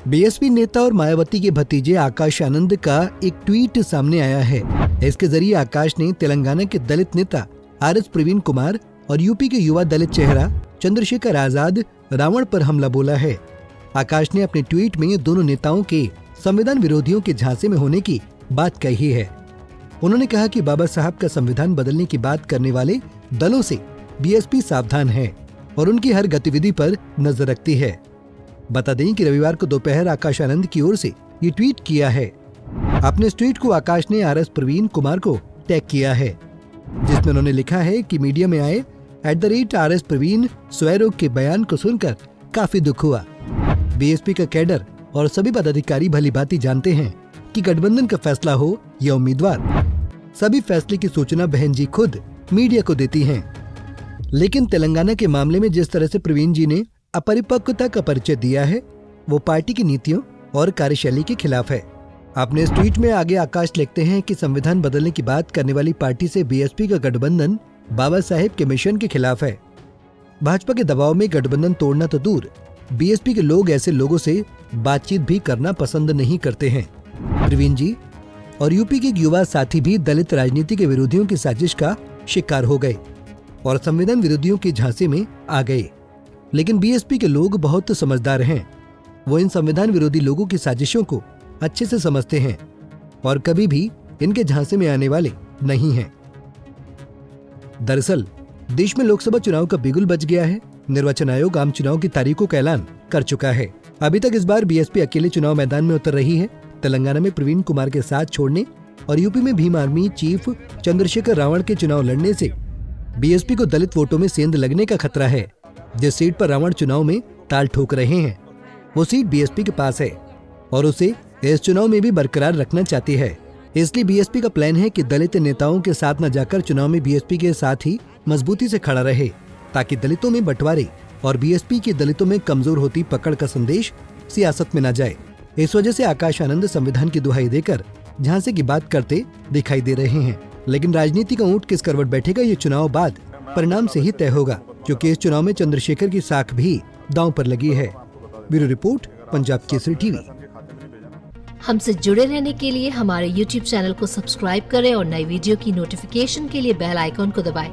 BSP नेता और मायावती के भतीजे आकाश आनंद का एक ट्वीट सामने आया है। इसके जरिए आकाश ने तेलंगाना के दलित नेता आरएस प्रवीण कुमार और यूपी के युवा दलित चेहरा चंद्रशेखर आजाद रावण पर हमला बोला है। आकाश ने अपने ट्वीट में दोनों नेताओं के संविधान विरोधियों के झांसे में होने की बात कही है। उन्होंने कहा कि बाबा साहब का संविधान बदलने की बात करने वाले दलों से बीएसपी सावधान है और उनकी हर गतिविधि पर नजर रखती है। बता दें कि रविवार को दोपहर आकाश आनंद की ओर से ये ट्वीट किया है। अपने इस ट्वीट को आकाश ने आरएस प्रवीण कुमार को टैग किया है, जिसमें उन्होंने लिखा है कि मीडिया में आए @RS प्रवीण स्वैरोग के बयान को सुनकर काफी दुख हुआ। बीएसपी का कैडर और सभी पदाधिकारी भली भांति जानते हैं कि गठबंधन का फैसला हो या उम्मीदवार, सभी फैसले की सूचना बहन जी खुद मीडिया को देती हैं। लेकिन तेलंगाना के मामले में जिस तरह से प्रवीण जी ने अपरिपक्वता का परिचय दिया है, वो पार्टी की नीतियों और कार्यशैली के खिलाफ है। अपने इस ट्वीट में आगे आकाश लिखते हैं कि संविधान बदलने की बात करने वाली पार्टी से बीएसपी का गठबंधन बाबा साहेब के मिशन के खिलाफ है। भाजपा के दबाव में गठबंधन तोड़ना तो दूर, बीएसपी के लोग ऐसे लोगों से बातचीत भी करना पसंद नहीं करते हैं। प्रवीण जी और यूपी के युवा साथी भी दलित राजनीति के विरोधियों की साजिश का शिकार हो गए और संविधान विरोधियों के झांसे में आ गए। लेकिन बीएसपी के लोग बहुत समझदार हैं। वो इन संविधान विरोधी लोगों की साजिशों को अच्छे से समझते हैं और कभी भी इनके झांसे में आने वाले नहीं हैं। दरअसल देश में लोकसभा चुनाव का बिगुल बज गया है। निर्वाचन आयोग आम चुनाव की तारीखों का ऐलान कर चुका है। अभी तक इस बार बीएसपी अकेले चुनाव मैदान में उतर रही है। तेलंगाना में प्रवीण कुमार के साथ छोड़ने और यूपी में भीम आर्मी चीफ चंद्रशेखर रावण के चुनाव लड़ने से बीएसपी को दलित वोटों में सेंध लगने का खतरा है। जिस सीट पर रावण चुनाव में ताल ठोक रहे हैं, वो सीट बीएसपी के पास है और उसे इस चुनाव में भी बरकरार रखना चाहती है। इसलिए बीएसपी का प्लान है कि दलित नेताओं के साथ न जाकर चुनाव में बीएसपी के साथ ही मजबूती से खड़ा रहे, ताकि दलितों में बंटवारे और बीएसपी की दलितों में कमजोर होती पकड़ का संदेश सियासत में न जाए। इस वजह से आकाश आनंद संविधान की दुहाई देकर झांसे की बात करते दिखाई दे रहे हैं। लेकिन राजनीति का ऊंट किस करवट बैठेगा, ये चुनाव बाद परिणाम से ही तय होगा, क्योंकि इस चुनाव में चंद्रशेखर की साख भी दांव पर लगी है। Bureau report, Punjab Kesari TV. हमसे जुड़े रहने के लिए हमारे YouTube चैनल को सब्सक्राइब करें और नई वीडियो की नोटिफिकेशन के लिए बेल आइकॉन को दबाएं।